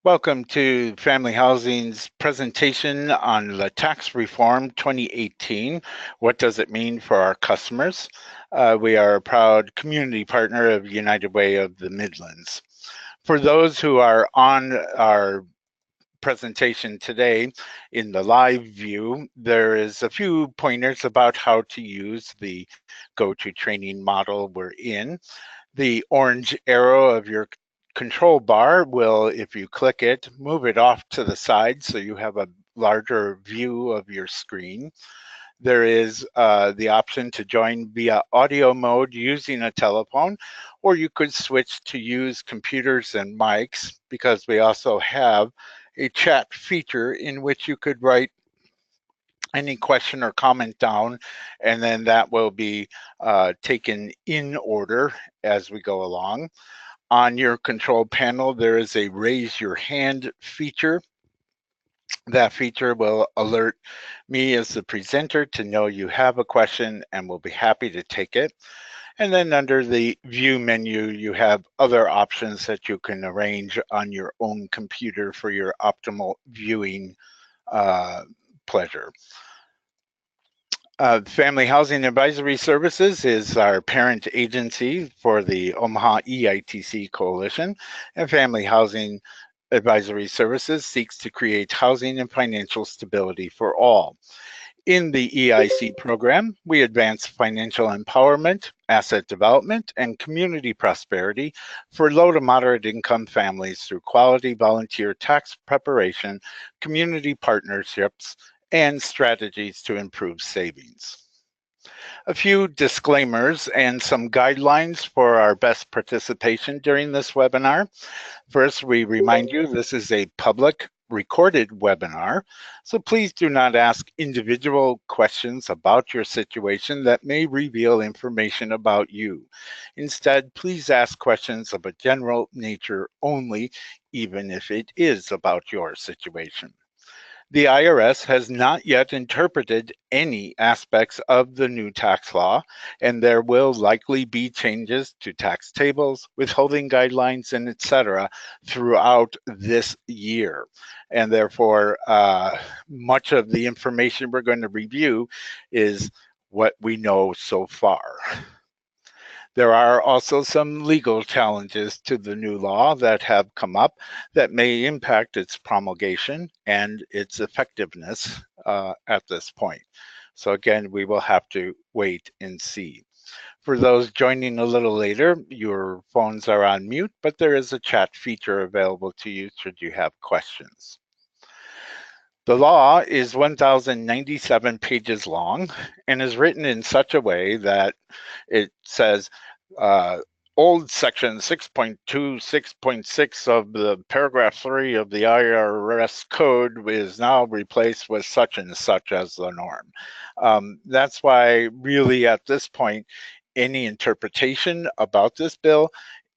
Welcome to Family Housing's presentation on the Tax Reform 2018. What does it mean for our customers? We are a proud community partner of United Way of the Midlands. For those who are on our presentation today in the live view, there is a few pointers about how to use the GoToTraining model we're in. The orange arrow of your control bar will, if you click it, move it off to the side so you have a larger view of your screen. There is the option to join via audio mode using a telephone, or you could switch to use computers and mics, because we also have a chat feature in which you could write any question or comment down, and then that will be taken in order as we go along. On your control panel, there is a raise your hand feature. That feature will alert me as the presenter to know you have a question, and we'll be happy to take it. And then under the view menu, you have other options that you can arrange on your own computer for your optimal viewing pleasure. Family Housing Advisory Services is our parent agency for the Omaha EITC Coalition, and Family Housing Advisory Services seeks to create housing and financial stability for all. In the EIC program, we advance financial empowerment, asset development, and community prosperity for low to moderate income families through quality volunteer tax preparation, community partnerships, and strategies to improve savings. A few disclaimers and some guidelines for our best participation during this webinar. First, we remind you this is a public recorded webinar, so please do not ask individual questions about your situation that may reveal information about you. Instead, please ask questions of a general nature only, even if it is about your situation. The IRS has not yet interpreted any aspects of the new tax law, and there will likely be changes to tax tables, withholding guidelines, and etc. throughout this year. And therefore, much of the information we're going to review is what we know so far. There are also some legal challenges to the new law that have come up that may impact its promulgation and its effectiveness at this point. So again, we will have to wait and see. For those joining a little later, your phones are on mute, but there is a chat feature available to you should you have questions. The law is 1,097 pages long and is written in such a way that it says old section 6.2, of the paragraph 3 of the IRS code is now replaced with such and such as the norm. That's why really at this point, any interpretation about this bill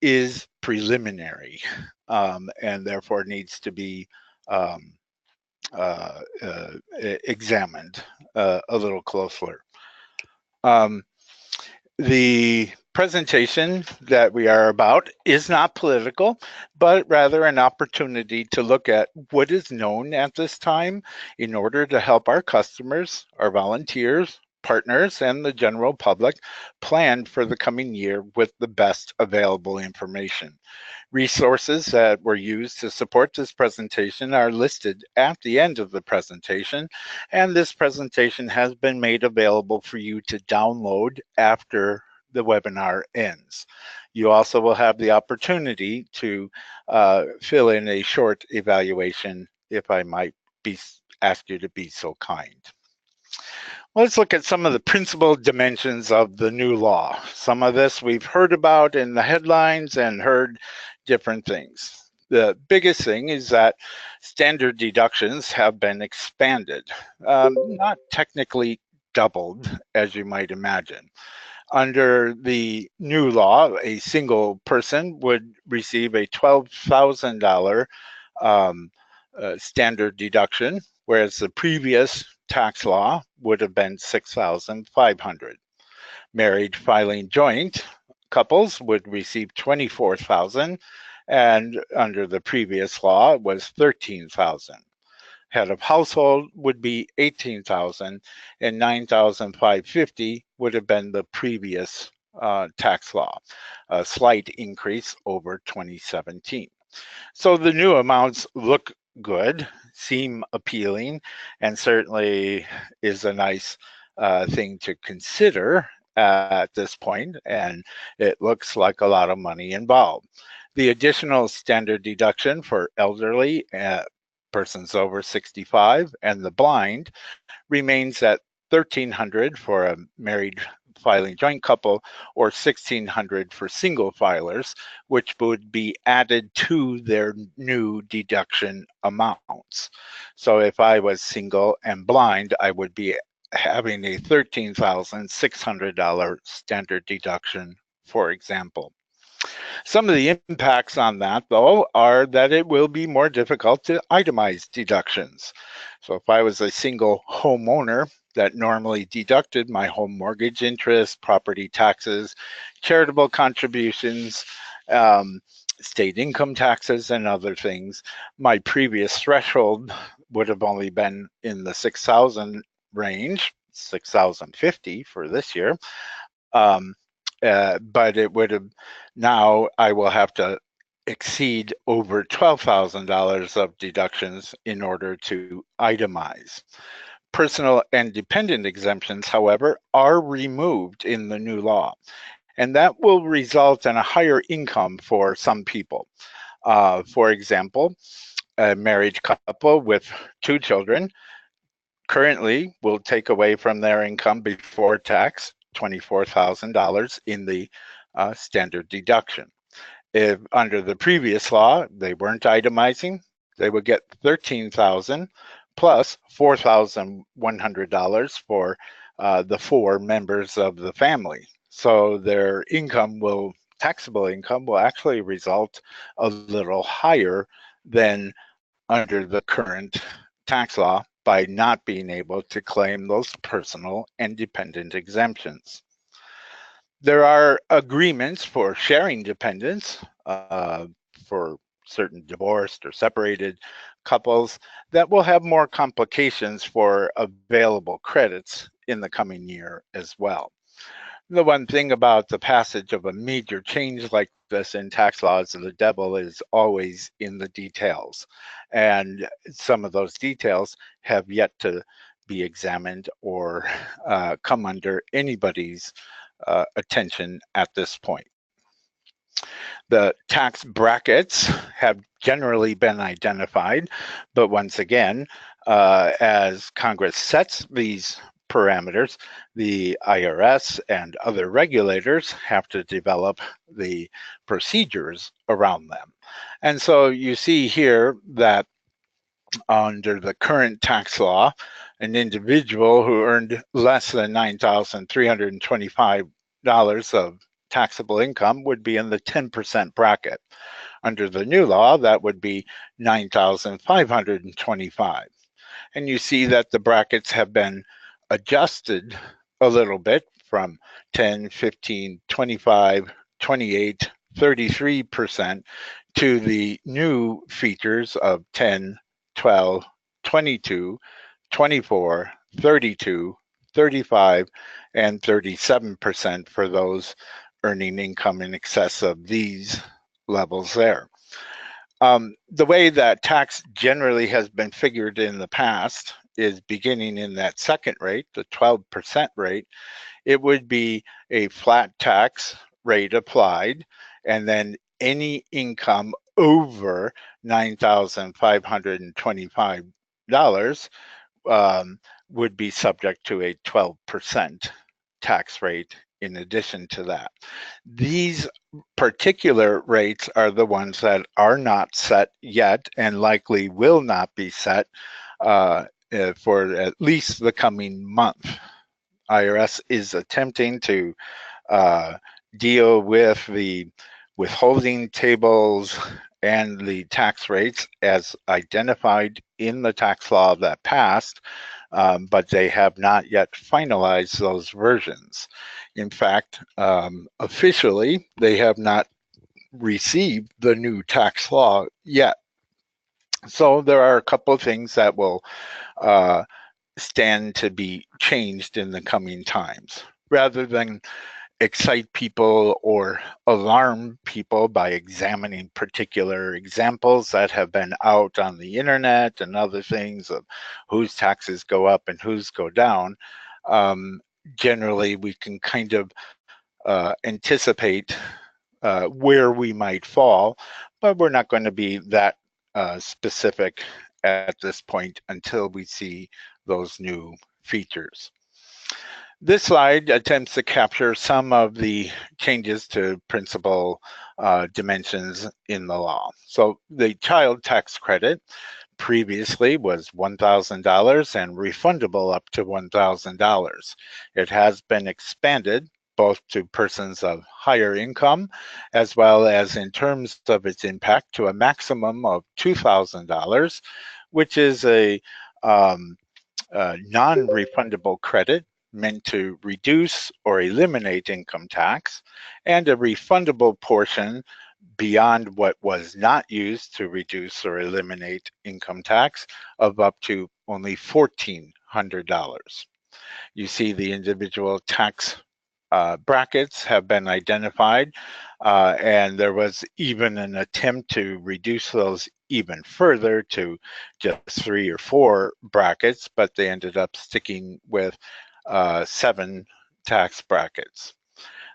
is preliminary and therefore needs to be examined a little closer. The presentation that we are about is not political, but rather an opportunity to look at what is known at this time in order to help our customers, our volunteers, partners, and the general public plan for the coming year with the best available information. Resources that were used to support this presentation are listed at the end of the presentation, and this presentation has been made available for you to download after the webinar ends. You also will have the opportunity to fill in a short evaluation if I might ask you to be so kind. Let's look at some of the principal dimensions of the new law. Some of this we've heard about in the headlines and heard different things. The biggest thing is that standard deductions have been expanded, not technically doubled, as you might imagine. Under the new law, a single person would receive a $12,000 standard deduction, whereas the previous tax law would have been $6,500. Married filing joint couples would receive $24,000, and under the previous law it was 13,000. Head of household would be 18,000, and 9,550 would have been the previous tax law, a slight increase over 2017. So the new amounts look good, seem appealing, and certainly is a nice thing to consider at this point, and it looks like a lot of money involved. The additional standard deduction for elderly persons over 65 and the blind remains at $1,300 for a married filing joint couple or $1,600 for single filers, which would be added to their new deduction amounts. So if I was single and blind, I would be having a $13,600 standard deduction, for example. Some of the impacts on that, though, are that it will be more difficult to itemize deductions. So if I was a single homeowner that normally deducted my home mortgage interest, property taxes, charitable contributions, state income taxes, and other things, my previous threshold would have only been in the 6,000 range, 6,050 for this year. But it would have, now I will have to exceed over $12,000 of deductions in order to itemize. Personal and dependent exemptions, however, are removed in the new law, and that will result in a higher income for some people. For example, a married couple with 2 children currently will take away from their income before tax $24,000 in the standard deduction. If under the previous law they weren't itemizing, they would get $13,000 plus $4,100 for the 4 members of the family. So their income will, taxable income will actually result a little higher than under the current tax law by not being able to claim those personal and dependent exemptions. There are agreements for sharing dependents for certain divorced or separated couples that will have more complications for available credits in the coming year as well. The one thing about the passage of a major change like this in tax laws, the devil is always in the details. And some of those details have yet to be examined or come under anybody's attention at this point. The tax brackets have generally been identified, but once again, as Congress sets these parameters, the IRS and other regulators have to develop the procedures around them. And so you see here that under the current tax law, an individual who earned less than $9,325 of taxable income would be in the 10% bracket. Under the new law, that would be $9,525. And you see that the brackets have been adjusted a little bit from 10, 15, 25, 28, 33% to the new features of 10, 12, 22, 24, 32, 35, and 37% for those earning income in excess of these levels there. The way that tax generally has been figured in the past is beginning in that second rate, the 12% rate, it would be a flat tax rate applied, and then any income over $9,525 would be subject to a 12% tax rate in addition to that. These particular rates are the ones that are not set yet and likely will not be set for at least the coming month. IRS is attempting to deal with the withholding tables and the tax rates as identified in the tax law that passed, but they have not yet finalized those versions. In fact, officially, they have not received the new tax law yet. So there are a couple of things that will uh, stand to be changed in the coming times. Rather than excite people or alarm people by examining particular examples that have been out on the internet and other things of whose taxes go up and whose go down, um, generally we can kind of anticipate where we might fall, but we're not going to be that specific at this point until we see those new features. This slide attempts to capture some of the changes to principal dimensions in the law. So the child tax credit previously was $1,000 and refundable up to $1,000. It has been expanded both to persons of higher income as well as in terms of its impact to a maximum of $2,000, which is a non-refundable credit meant to reduce or eliminate income tax, and a refundable portion beyond what was not used to reduce or eliminate income tax of up to only $1,400. You see the individual tax brackets have been identified, and there was even an attempt to reduce those even further to just 3 or 4 brackets, but they ended up sticking with 7 tax brackets.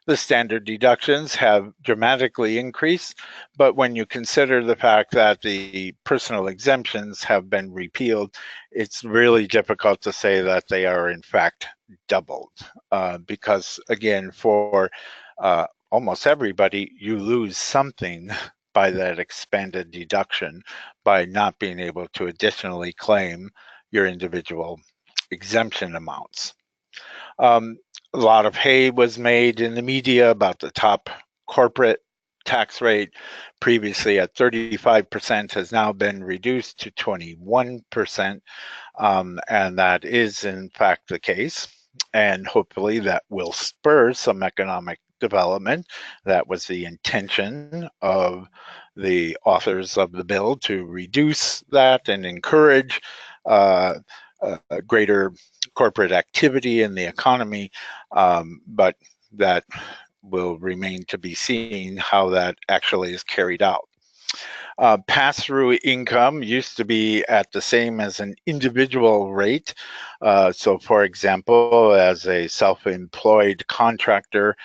The standard deductions have dramatically increased, but when you consider the fact that the personal exemptions have been repealed, it's really difficult to say that they are in fact doubled, because again, for almost everybody, you lose something by that expanded deduction by not being able to additionally claim your individual exemption amounts. A lot of hay was made in the media about the top corporate tax rate, previously at 35%, has now been reduced to 21%, and that is in fact the case. And hopefully that will spur some economic development. That was the intention of the authors of the bill, to reduce that and encourage greater corporate activity in the economy, but that will remain to be seen how that actually is carried out. Pass-through income used to be at the same as an individual rate. So for example, as a self-employed contractor,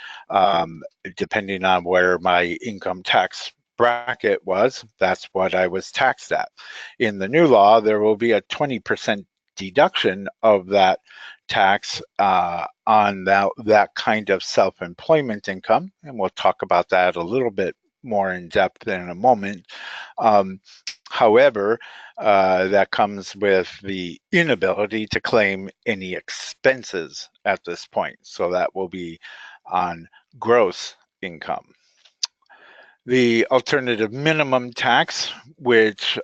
depending on where my income tax bracket was, that's what I was taxed at. In the new law, there will be a 20% deduction of that tax on that kind of self-employment income, and we'll talk about that a little bit more in depth in a moment. However, that comes with the inability to claim any expenses at this point. So that will be on gross income. The alternative minimum tax, which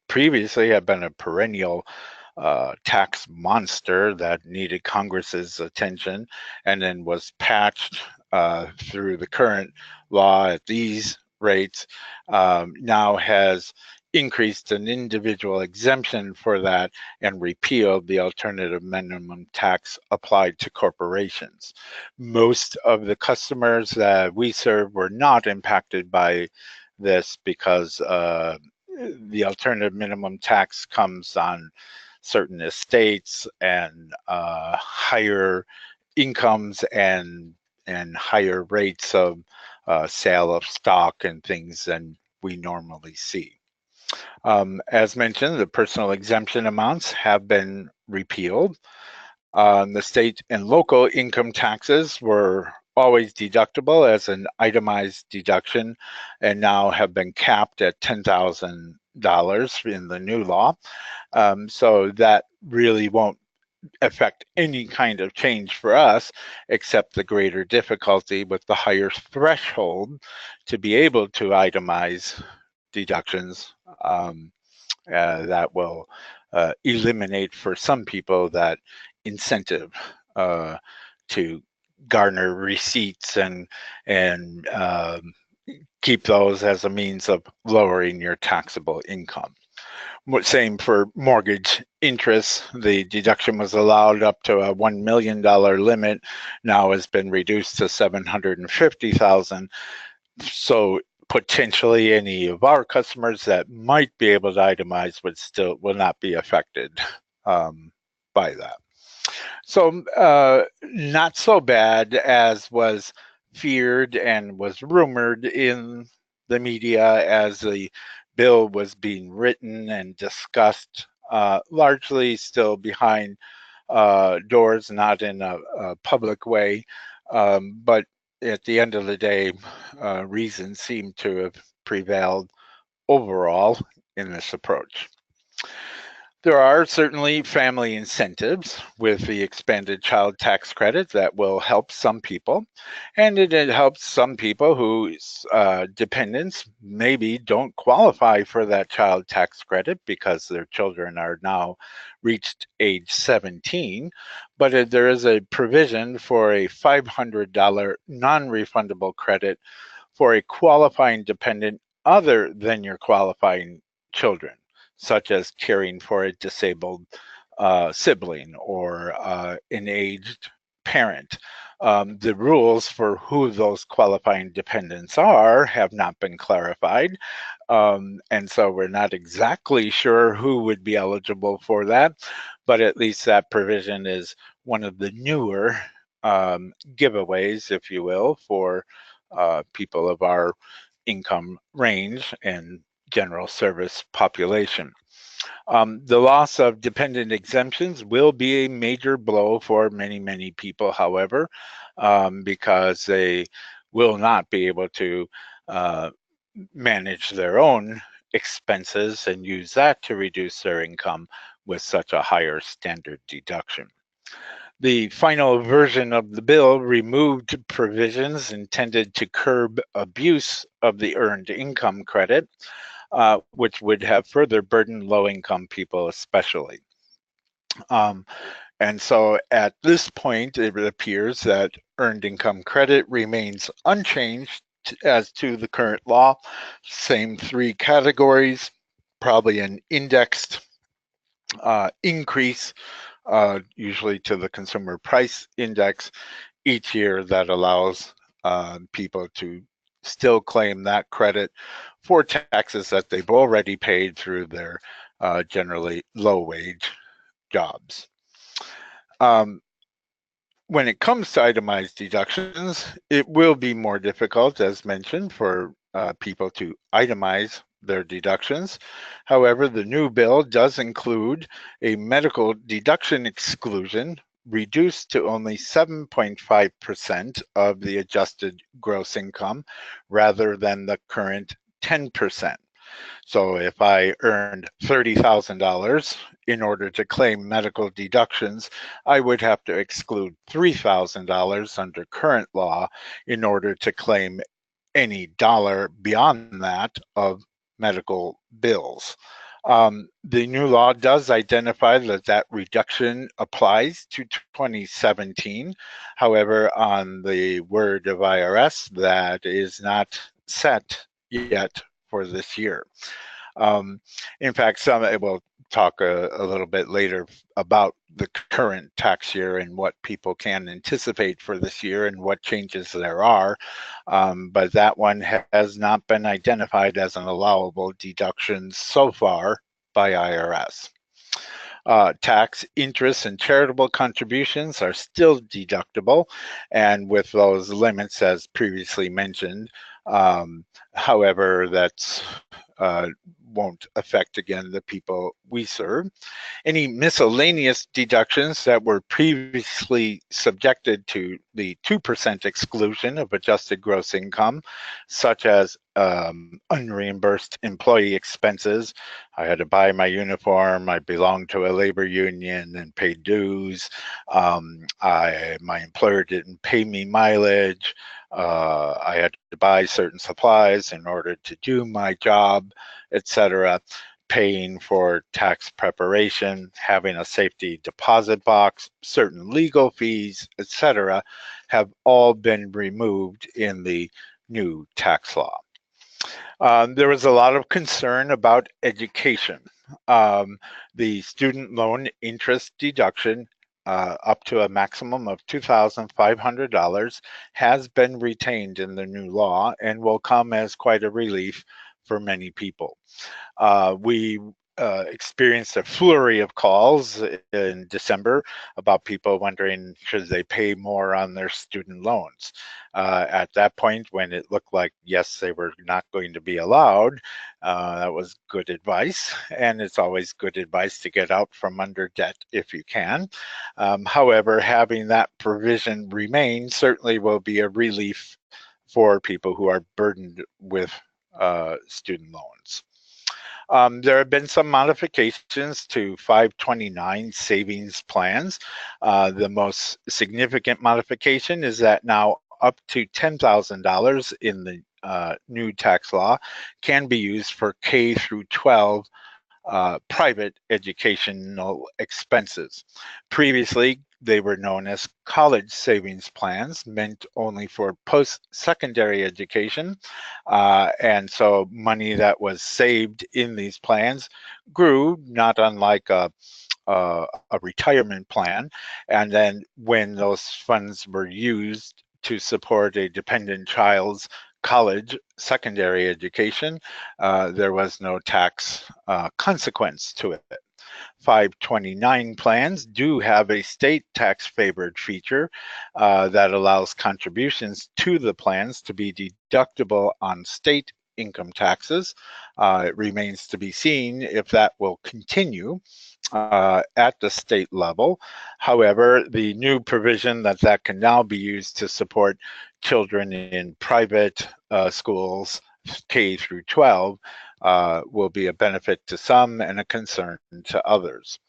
previously had been a perennial tax monster that needed Congress's attention, and then was patched through the current law at these rates, now has increased an individual exemption for that and repealed the alternative minimum tax applied to corporations. Most of the customers that we serve were not impacted by this because the alternative minimum tax comes on certain estates and higher incomes and higher rates of sale of stock and things than we normally see. As mentioned, the personal exemption amounts have been repealed. The state and local income taxes were always deductible as an itemized deduction and now have been capped at $10,000 in the new law. So that really won't affect any kind of change for us, except the greater difficulty with the higher threshold to be able to itemize deductions. That will eliminate for some people that incentive to garner receipts and keep those as a means of lowering your taxable income. Same for mortgage interest. The deduction was allowed up to a $1 million limit, now has been reduced to $750,000. So potentially any of our customers that might be able to itemize will not be affected by that. So not so bad as was feared and was rumored in the media as the bill was being written and discussed, largely still behind doors, not in a public way. But at the end of the day, reason seemed to have prevailed overall in this approach. There are certainly family incentives with the expanded child tax credit that will help some people, and it helps some people whose dependents maybe don't qualify for that child tax credit because their children are now reached age 17, but there is a provision for a $500 non-refundable credit for a qualifying dependent other than your qualifying children, such as caring for a disabled sibling or an aged parent. The rules for who those qualifying dependents are have not been clarified. And so we're not exactly sure who would be eligible for that, but at least that provision is one of the newer giveaways, if you will, for people of our income range and general service population. The loss of dependent exemptions will be a major blow for many, many people, however, because they will not be able to manage their own expenses and use that to reduce their income with such a higher standard deduction. The final version of the bill removed provisions intended to curb abuse of the earned income credit, which would have further burdened low-income people especially. And so at this point, it appears that earned income credit remains unchanged as to the current law. Same three categories, probably an indexed increase, usually to the consumer price index each year that allows people to still claim that credit for taxes that they've already paid through their generally low wage jobs. When it comes to itemized deductions, it will be more difficult, as mentioned, for people to itemize their deductions. However, the new bill does include a medical deduction exclusion reduced to only 7.5% of the adjusted gross income rather than the current 10%. So if I earned $30,000 in order to claim medical deductions, I would have to exclude $3,000 under current law in order to claim any dollar beyond that of medical bills. The new law does identify that reduction applies to 2017. However, on the word of IRS, that is not set yet for this year. In fact, we'll talk a little bit later about the current tax year and what people can anticipate for this year and what changes there are. But that one has not been identified as an allowable deduction so far by IRS. Tax, interest, and charitable contributions are still deductible, and with those limits as previously mentioned. However, that's won't affect, again, the people we serve. Any miscellaneous deductions that were previously subjected to the 2% exclusion of adjusted gross income, such as unreimbursed employee expenses. I had to buy my uniform, I belonged to a labor union and paid dues. My employer didn't pay me mileage. I had to buy certain supplies in order to do my job, etc. Paying for tax preparation, having a safety deposit box, certain legal fees, etc., have all been removed in the new tax law. There was a lot of concern about education. Um, the student loan interest deduction up to a maximum of $2,500 has been retained in the new law and will come as quite a relief for many people. We experienced a flurry of calls in December about people wondering should they pay more on their student loans. At that point, when it looked like, yes, they were not going to be allowed, that was good advice. And it's always good advice to get out from under debt if you can. However, having that provision remain certainly will be a relief for people who are burdened with student loans. There have been some modifications to 529 savings plans. The most significant modification is that now up to $10,000 in the new tax law can be used for K through 12 private educational expenses. Previously, they were known as college savings plans, meant only for post-secondary education. And so money that was saved in these plans grew, not unlike a retirement plan. And then when those funds were used to support a dependent child's college secondary education, there was no tax consequence to it. 529 plans do have a state tax favored feature that allows contributions to the plans to be deductible on state income taxes. It remains to be seen if that will continue at the state level. However, the new provision that can now be used to support children in private schools K through 12 will be a benefit to some and a concern to others.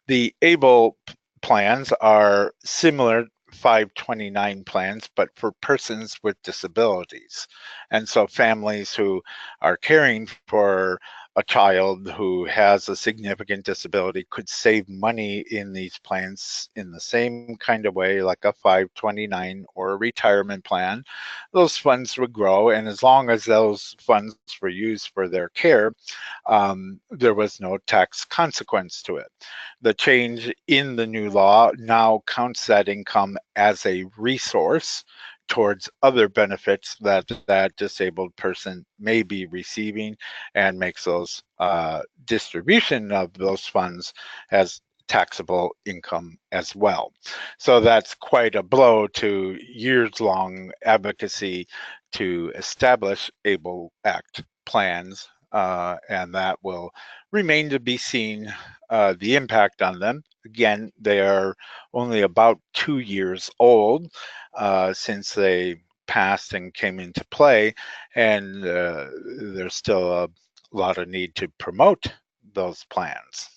The ABLE plans are similar 529 plans, but for persons with disabilities. And so families who are caring for a child who has a significant disability could save money in these plans in the same kind of way like a 529 or a retirement plan. Those funds would grow, and as long as those funds were used for their care, there was no tax consequence to it. The change in the new law now counts that income as a resource towards other benefits that that disabled person may be receiving, and makes those distribution of those funds as taxable income as well. So that's quite a blow to years-long advocacy to establish ABLE Act plans, and that will remain to be seen, the impact on them. Again, they are only about 2 years old since they passed and came into play, and there's still a lot of need to promote those plans.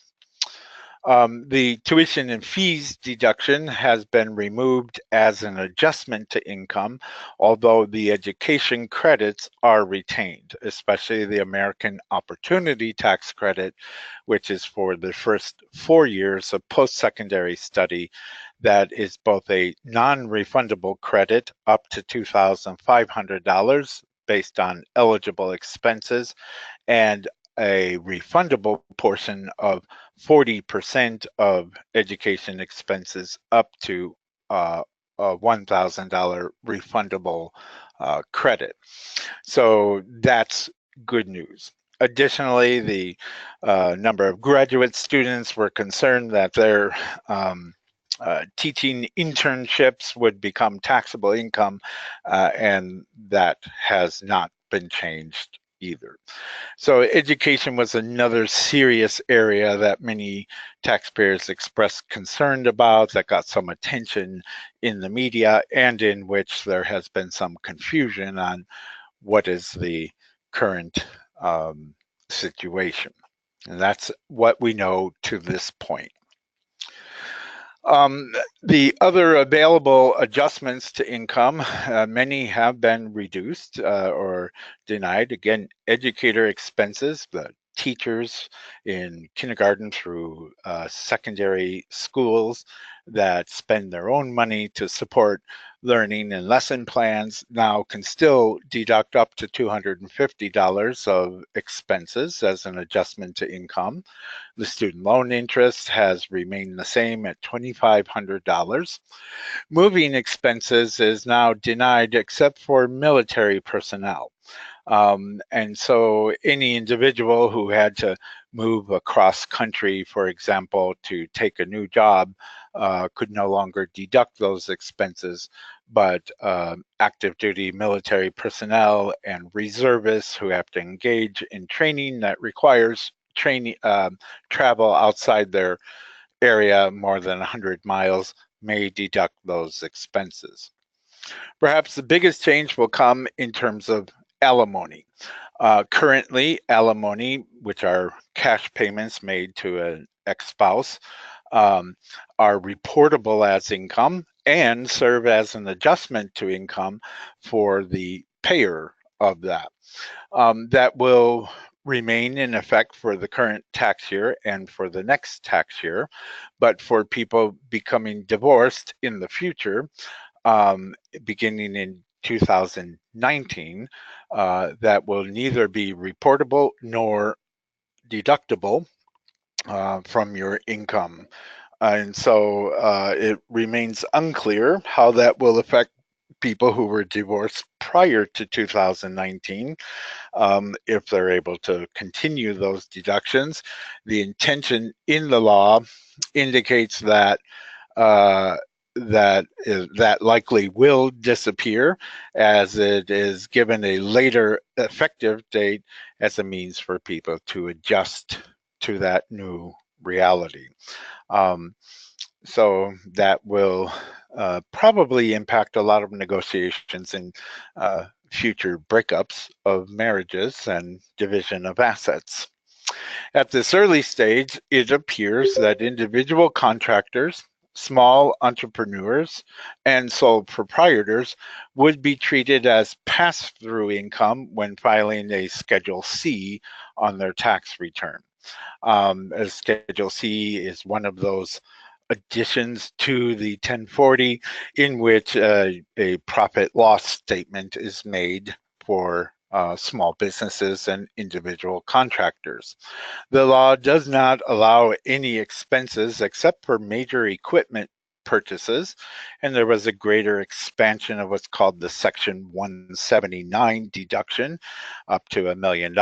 The tuition and fees deduction has been removed as an adjustment to income, although the education credits are retained, especially the American Opportunity Tax Credit, which is for the first 4 years of post-secondary study. That is both a non-refundable credit up to $2,500 based on eligible expenses, and a refundable portion of 40% of education expenses up to a $1,000 refundable credit. So that's good news. Additionally, the number of graduate students were concerned that their teaching internships would become taxable income, and that has not been changed either. So education was another serious area that many taxpayers expressed concern about, that got some attention in the media, and in which there has been some confusion on what is the current situation. And that's what we know to this point. The other available adjustments to income, many have been reduced or denied. Again, educator expenses, the teachers in kindergarten through secondary schools that spend their own money to support learning and lesson plans now can still deduct up to $250 of expenses as an adjustment to income. The student loan interest has remained the same at $2,500. Moving expenses is now denied except for military personnel. And so any individual who had to move across country, for example, to take a new job could no longer deduct those expenses, but active duty military personnel and reservists who have to engage in training that requires training travel outside their area more than 100 miles may deduct those expenses. Perhaps the biggest change will come in terms of alimony. Currently, alimony, which are cash payments made to an ex-spouse, are reportable as income and serve as an adjustment to income for the payer of that. That will remain in effect for the current tax year and for the next tax year. But for people becoming divorced in the future, beginning in 2019, that will neither be reportable nor deductible from your income. And so it remains unclear how that will affect people who were divorced prior to 2019, if they're able to continue those deductions. The intention in the law indicates that that likely will disappear, as it is given a later effective date as a means for people to adjust to that new reality. So that will probably impact a lot of negotiations and future breakups of marriages and division of assets. At this early stage, it appears that individual contractors, small entrepreneurs, and sole proprietors would be treated as pass-through income when filing a Schedule C on their tax return. As Schedule C is one of those additions to the 1040 in which a profit loss statement is made for small businesses and individual contractors. The law does not allow any expenses except for major equipment purchases, and there was a greater expansion of what's called the Section 179 deduction, up to $1 million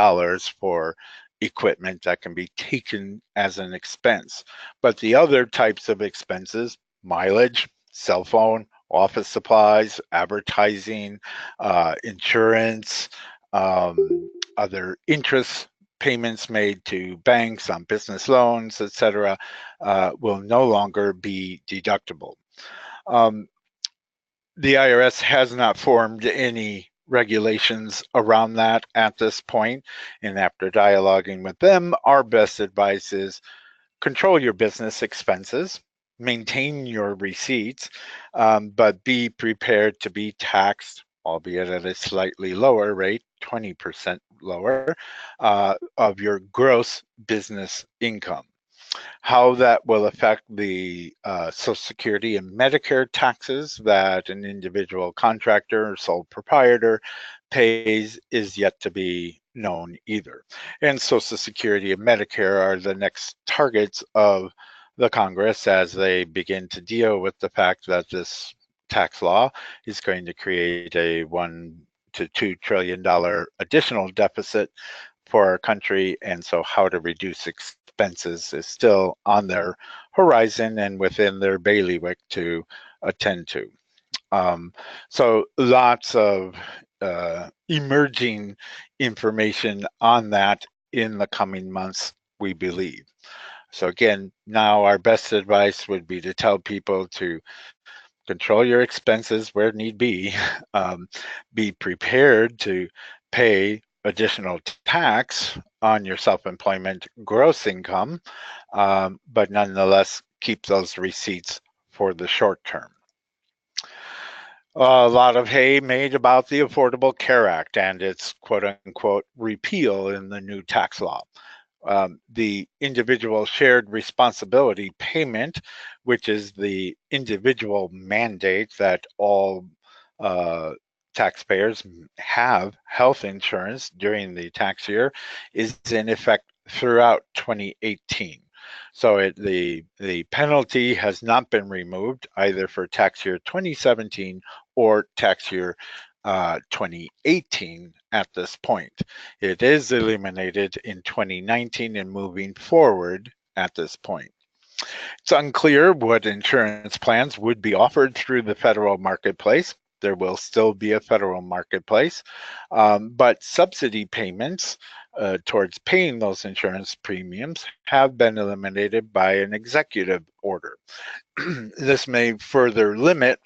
for equipment that can be taken as an expense. But the other types of expenses, mileage, cell phone, office supplies, advertising, insurance, other interest payments made to banks on business loans, etc., will no longer be deductible. The IRS has not formed any regulations around that at this point, and after dialoguing with them, our best advice is control your business expenses, maintain your receipts, but be prepared to be taxed, albeit at a slightly lower rate, 20% lower, of your gross business income. How that will affect the Social Security and Medicare taxes that an individual contractor or sole proprietor pays is yet to be known either. And Social Security and Medicare are the next targets of the Congress as they begin to deal with the fact that this tax law is going to create a $1 to $2 trillion additional deficit for our country, and so how to reduce expenses is still on their horizon and within their bailiwick to attend to. So lots of emerging information on that in the coming months, we believe. So again, now our best advice would be to tell people to control your expenses where need be prepared to pay additional tax on your self-employment gross income, but nonetheless keep those receipts for the short term. A lot of hay made about the Affordable Care Act and its quote unquote repeal in the new tax law. The individual shared responsibility payment, which is the individual mandate that all taxpayers have health insurance during the tax year, is in effect throughout 2018. So the penalty has not been removed either for tax year 2017 or tax year 2018 at this point. It is eliminated in 2019 and moving forward at this point. It's unclear what insurance plans would be offered through the federal marketplace. There will still be a federal marketplace, but subsidy payments towards paying those insurance premiums have been eliminated by an executive order. This may further limit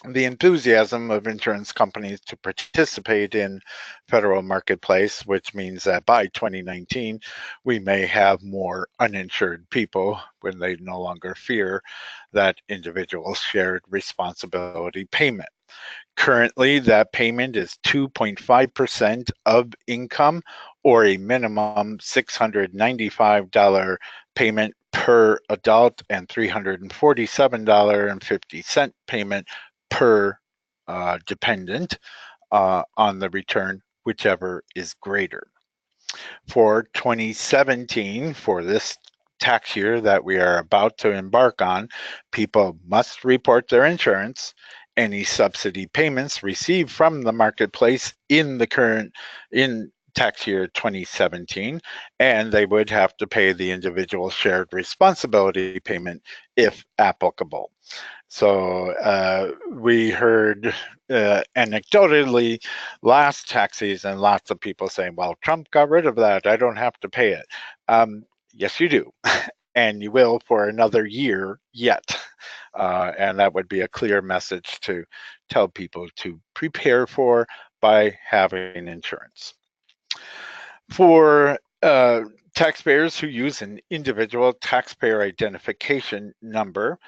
the enthusiasm of insurance companies to participate in federal marketplace, which means that by 2019, we may have more uninsured people when they no longer fear that individual shared responsibility payment. Currently, that payment is 2.5% of income or a minimum $695 payment per adult and $347.50 payment per dependent on the return, whichever is greater. For 2017, for this tax year that we are about to embark on, people must report their insurance, any subsidy payments received from the marketplace in tax year 2017, and they would have to pay the individual shared responsibility payment if applicable. So we heard anecdotally last tax season, lots of people saying, well, Trump got rid of that. I don't have to pay it. Yes, you do. And you will for another year yet. And that would be a clear message to tell people to prepare for by having insurance. For taxpayers who use an individual taxpayer identification number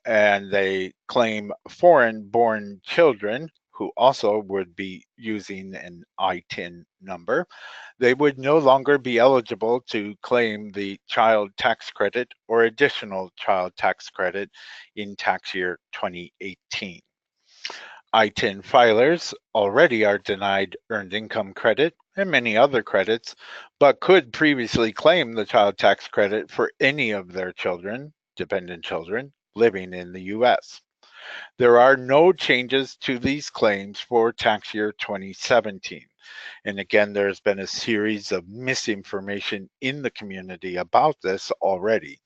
and they claim foreign-born children who also would be using an ITIN number, they would no longer be eligible to claim the child tax credit or additional child tax credit in tax year 2018. ITIN filers already are denied earned income credit and many other credits, but could previously claim the child tax credit for any of their children, dependent children, living in the U.S. There are no changes to these claims for tax year 2017. And again, there's been a series of misinformation in the community about this already.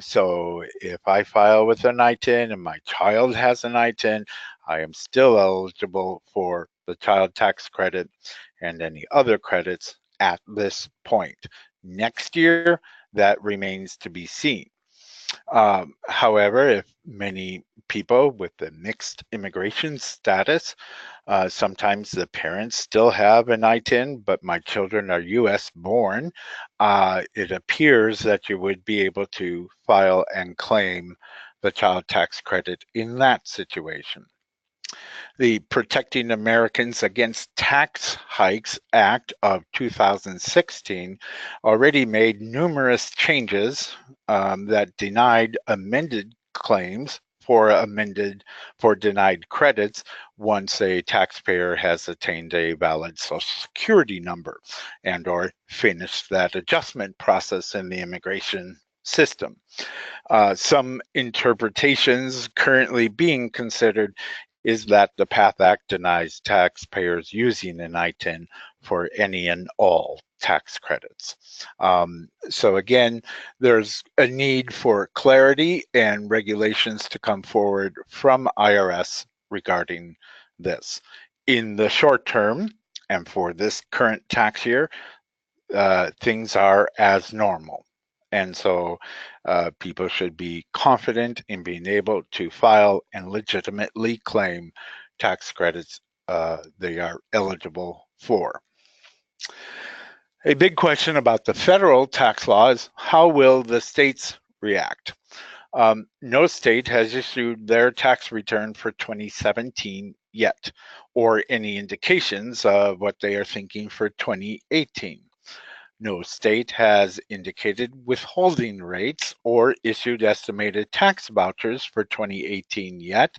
So if I file with an ITIN and my child has an ITIN, I am still eligible for the child tax credit and any other credits at this point. Next year, that remains to be seen. However, if many people with the mixed immigration status, sometimes the parents still have an ITIN, but my children are US born, it appears that you would be able to file and claim the child tax credit in that situation. The Protecting Americans Against Tax Hikes Act of 2016 already made numerous changes that denied amended claims for denied credits once a taxpayer has attained a valid Social Security number and or finished that adjustment process in the immigration system. Some interpretations currently being considered is that the PATH Act denies taxpayers using an ITIN for any and all tax credits. So again, there's a need for clarity and regulations to come forward from IRS regarding this. In the short term, and for this current tax year, things are as normal. And so people should be confident in being able to file and legitimately claim tax credits they are eligible for. A big question about the federal tax law is how will the states react? No state has issued their tax return for 2017 yet, or any indications of what they are thinking for 2018. No state has indicated withholding rates or issued estimated tax vouchers for 2018 yet.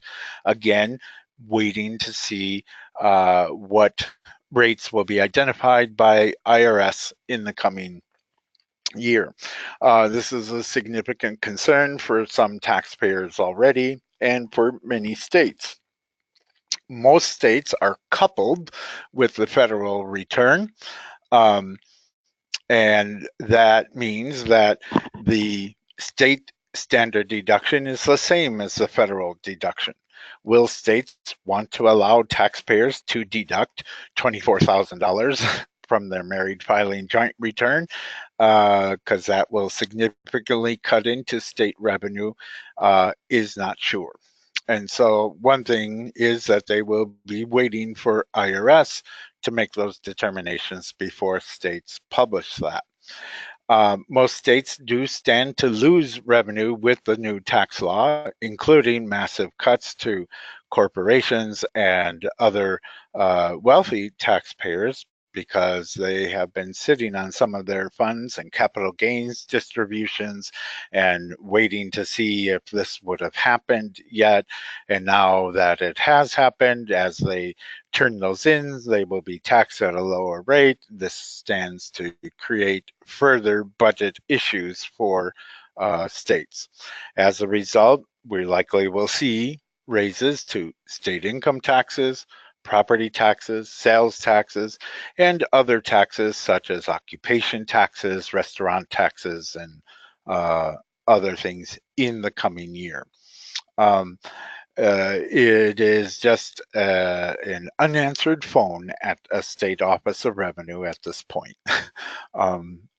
Again, waiting to see what rates will be identified by IRS in the coming year. This is a significant concern for some taxpayers already and for many states. Most states are coupled with the federal return. Um, and that means that the state standard deduction is the same as the federal deduction. Will states want to allow taxpayers to deduct $24,000 from their married filing joint return? Because that will significantly cut into state revenue, is not sure. And so one thing is that they will be waiting for IRS to make those determinations before states publish that. Most states do stand to lose revenue with the new tax law, including massive cuts to corporations and other wealthy taxpayers, because they have been sitting on some of their funds and capital gains distributions and waiting to see if this would have happened yet. And now that it has happened, as they turn those in, they will be taxed at a lower rate. This stands to create further budget issues for states. As a result, we likely will see raises to state income taxes, property taxes, sales taxes, and other taxes such as occupation taxes, restaurant taxes, and other things in the coming year. It is just an unanswered phone at a state office of revenue at this point.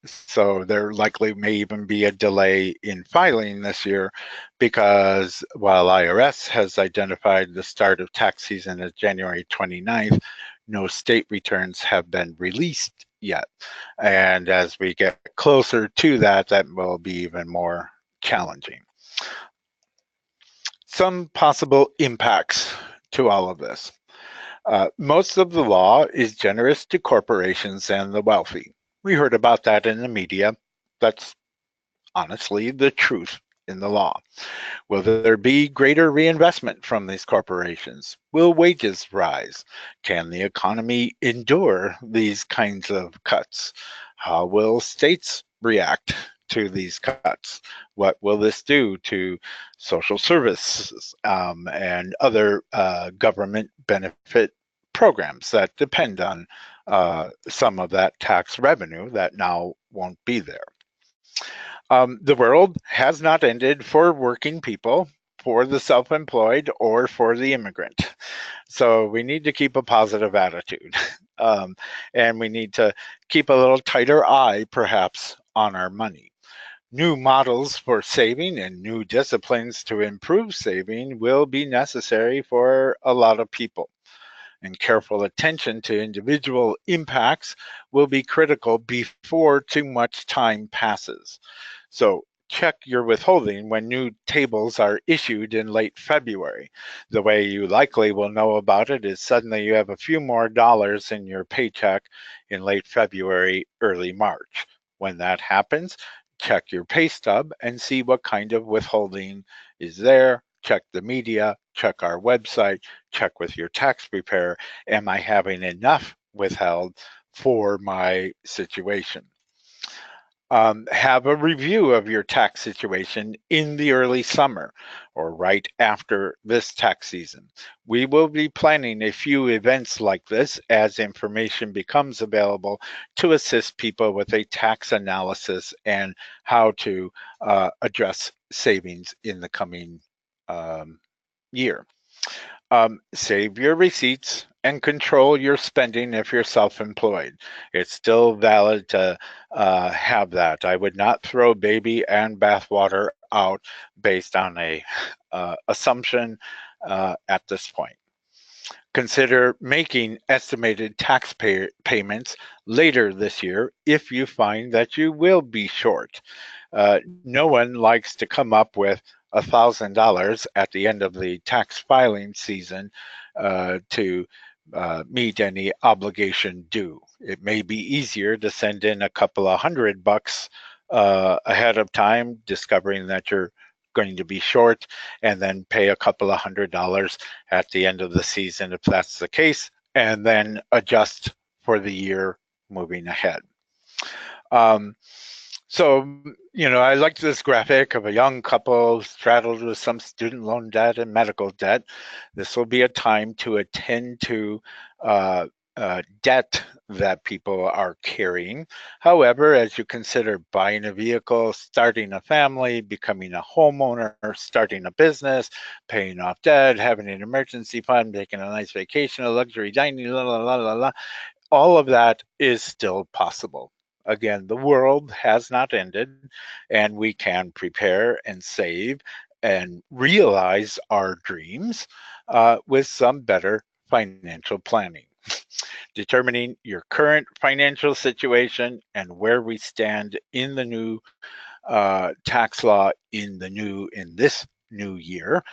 So there likely may even be a delay in filing this year, because while IRS has identified the start of tax season as January 29th, no state returns have been released yet. And as we get closer to that, that will be even more challenging. Some possible impacts to all of this. Most of the law is generous to corporations and the wealthy. We heard about that in the media. That's honestly the truth in the law. Will there be greater reinvestment from these corporations? Will wages rise? Can the economy endure these kinds of cuts? How will states react to these cuts? What will this do to social services and other government benefit programs that depend on some of that tax revenue that now won't be there? The world has not ended for working people, for the self-employed, or for the immigrant. So we need to keep a positive attitude. And we need to keep a little tighter eye, perhaps, on our money. New models for saving and new disciplines to improve saving will be necessary for a lot of people. And careful attention to individual impacts will be critical before too much time passes. So check your withholding when new tables are issued in late February. The way you likely will know about it is suddenly you have a few more dollars in your paycheck in late February, early March. When that happens, check your pay stub and see what kind of withholding is there. Check the media, check our website, check with your tax preparer. Am I having enough withheld for my situation? Have a review of your tax situation in the early summer or right after this tax season. We will be planning a few events like this as information becomes available to assist people with a tax analysis and how to address savings in the coming year. Save your receipts and control your spending if you're self-employed. It's still valid to have that. I would not throw baby and bathwater out based on a assumption at this point. Consider making estimated tax payments later this year if you find that you will be short. No one likes to come up with $1,000 at the end of the tax filing season to meet any obligation due. It may be easier to send in a couple of $100 ahead of time, discovering that you're going to be short, and then pay a couple of $100 at the end of the season if that's the case, and then adjust for the year moving ahead. So, I like this graphic of a young couple straddled with some student loan debt and medical debt. This will be a time to attend to debt that people are carrying. However, as you consider buying a vehicle, starting a family, becoming a homeowner, starting a business, paying off debt, having an emergency fund, taking a nice vacation, a luxury dining, la la la la la, all of that is still possible. Again, the world has not ended, and we can prepare and save and realize our dreams with some better financial planning. Determining your current financial situation and where we stand in the new tax law in this new year,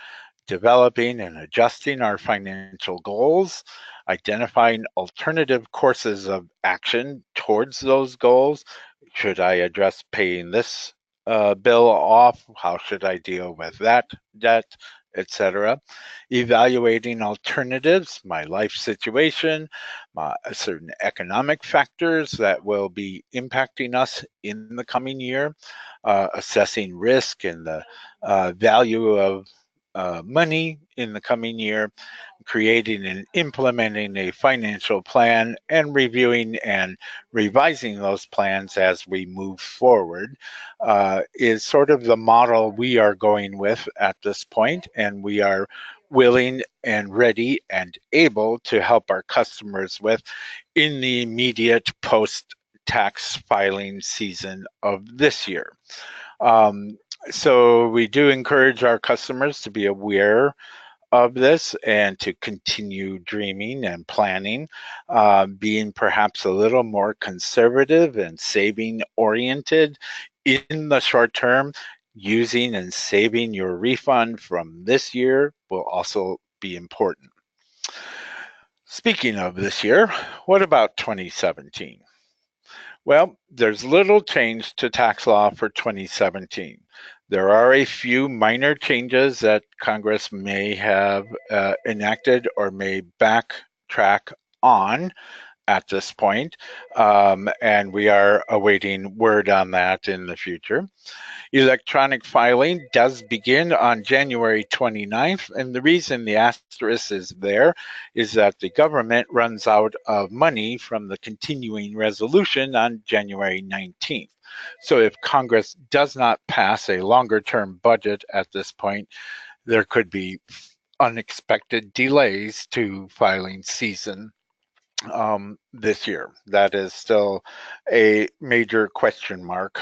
developing and adjusting our financial goals, identifying alternative courses of action towards those goals. Should I address paying this bill off? How should I deal with that debt, etc.? Evaluating alternatives, my life situation, certain economic factors that will be impacting us in the coming year, assessing risk and the value of money in the coming year, creating and implementing a financial plan, and reviewing and revising those plans as we move forward is sort of the model we are going with at this point, and we are willing and ready and able to help our customers with in the immediate post tax filing season of this year. So we do encourage our customers to be aware of this and to continue dreaming and planning, being perhaps a little more conservative and saving oriented in the short term. Using and saving your refund from this year will also be important. Speaking of this year, what about 2017? Well, there's little change to tax law for 2017. There are a few minor changes that Congress may have enacted or may backtrack on at this point, and we are awaiting word on that in the future. Electronic filing does begin on January 29th, and the reason the asterisk is there is that the government runs out of money from the continuing resolution on January 19th. So if Congress does not pass a longer term budget at this point, there could be unexpected delays to filing season this year. That is still a major question mark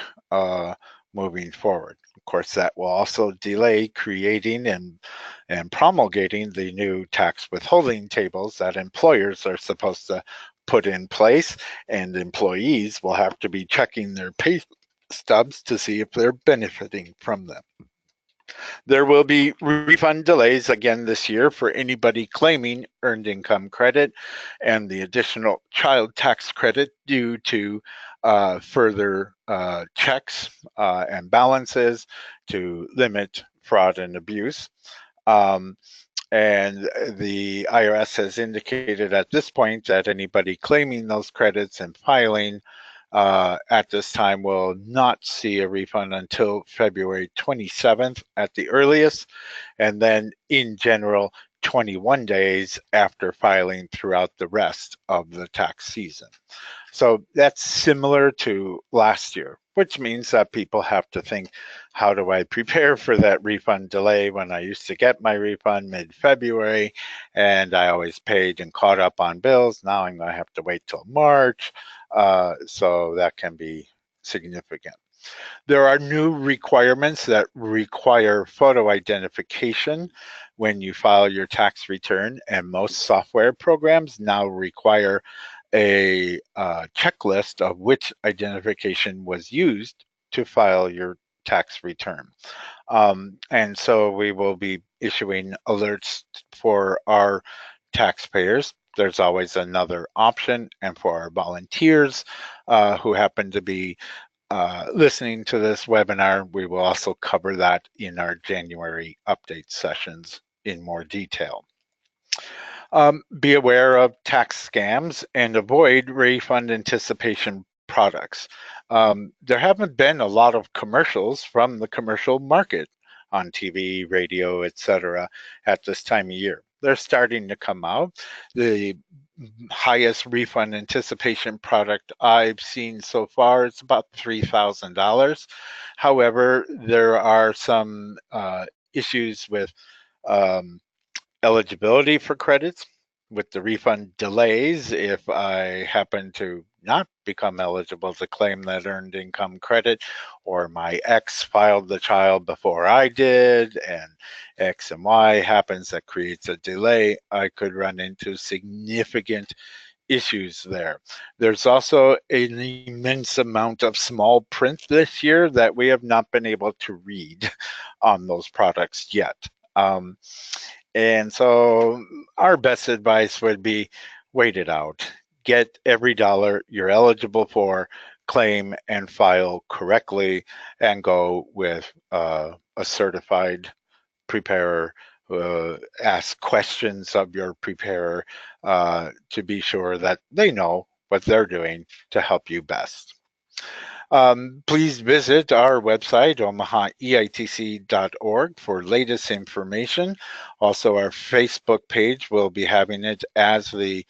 moving forward. Of course, that will also delay creating and promulgating the new tax withholding tables that employers are supposed to put in place, and employees will have to be checking their pay stubs to see if they're benefiting from them. There will be refund delays again this year for anybody claiming earned income credit and the additional child tax credit due to further checks and balances to limit fraud and abuse. And the IRS has indicated at this point that anybody claiming those credits and filing at this time will not see a refund until February 27th at the earliest, and then in general, 21 days after filing throughout the rest of the tax season. So that's similar to last year, which means that people have to think, how do I prepare for that refund delay when I used to get my refund mid-February and I always paid and caught up on bills? Now I'm going to have to wait till March. So that can be significant. There are new requirements that require photo identification when you file your tax return, and most software programs now require a checklist of which identification was used to file your tax return. And so we will be issuing alerts for our taxpayers there's always another option. And for our volunteers who happen to be listening to this webinar, we will also cover that in our January update sessions in more detail. Be aware of tax scams and avoid refund anticipation products. There haven't been a lot of commercials from the commercial market on TV, radio, etc. at this time of year. They're starting to come out. The highest refund anticipation product I've seen so far is about $3,000. However, there are some issues with um, eligibility for credits with the refund delays. If I happen to not become eligible to claim that earned income credit, or my ex filed the child before I did, and X and Y happens, that creates a delay, I could run into significant issues there. There's also an immense amount of small print this year that we have not been able to read on those products yet. And so our best advice would be wait it out. Get every dollar you're eligible for, claim and file correctly, and go with a certified preparer. Ask questions of your preparer to be sure that they know what they're doing to help you best. Please visit our website, omahaeitc.org, for latest information. Also, our Facebook page will be having it as the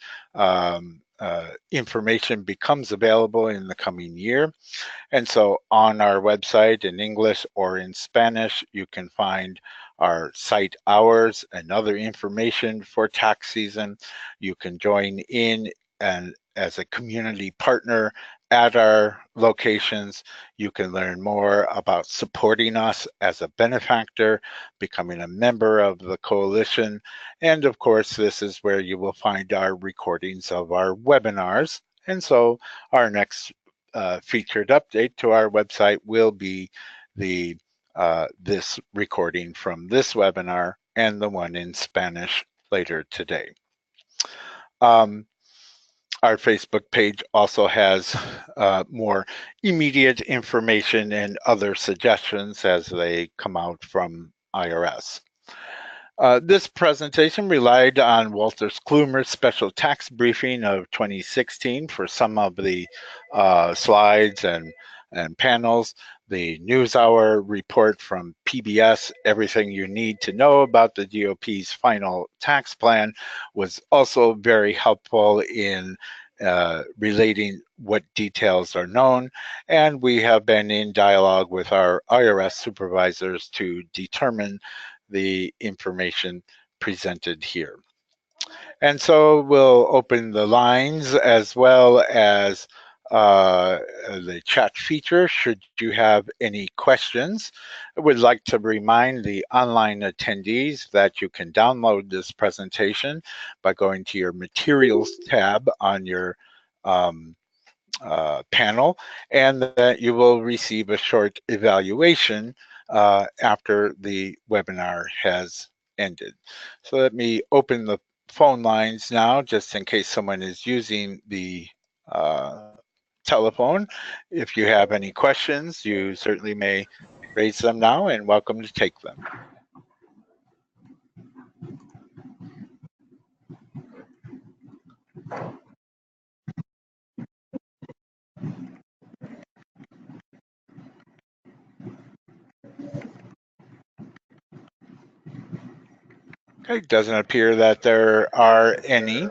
information becomes available in the coming year. And so on our website in English or in Spanish, you can find our site hours and other information for tax season. You can join in and as a community partner at our locations. You can learn more about supporting us as a benefactor, becoming a member of the coalition. And of course, this is where you will find our recordings of our webinars. And so our next featured update to our website will be the this recording from this webinar and the one in Spanish later today. Our Facebook page also has more immediate information and other suggestions as they come out from IRS. This presentation relied on Wolters Kluwer's special tax briefing of 2016 for some of the slides and panels. The NewsHour report from PBS, Everything You Need to Know About the GOP's Final Tax Plan, was also very helpful in relating what details are known. And we have been in dialogue with our IRS supervisors to determine the information presented here. And so we'll open the lines as well as the chat feature should you have any questions. I would like to remind the online attendees that you can download this presentation by going to your materials tab on your panel, and that you will receive a short evaluation after the webinar has ended. So let me open the phone lines now, just in case someone is using the telephone. If you have any questions, you certainly may raise them now, and welcome to take them. Okay, doesn't appear that there are any.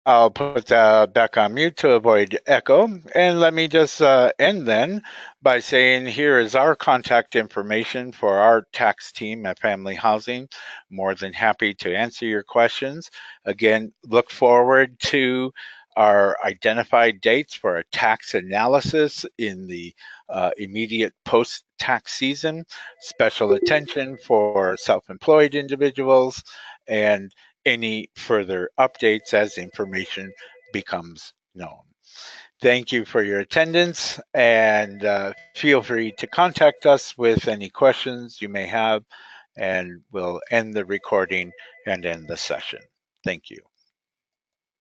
I'll put back on mute to avoid echo. And let me just end then by saying here is our contact information for our tax team at Family Housing. More than happy to answer your questions. Again, look forward to our identified dates for a tax analysis in the immediate post-tax season. Special attention for self-employed individuals, and any further updates as information becomes known. Thank you for your attendance, and feel free to contact us with any questions you may have, and we'll end the recording and end the session. Thank you.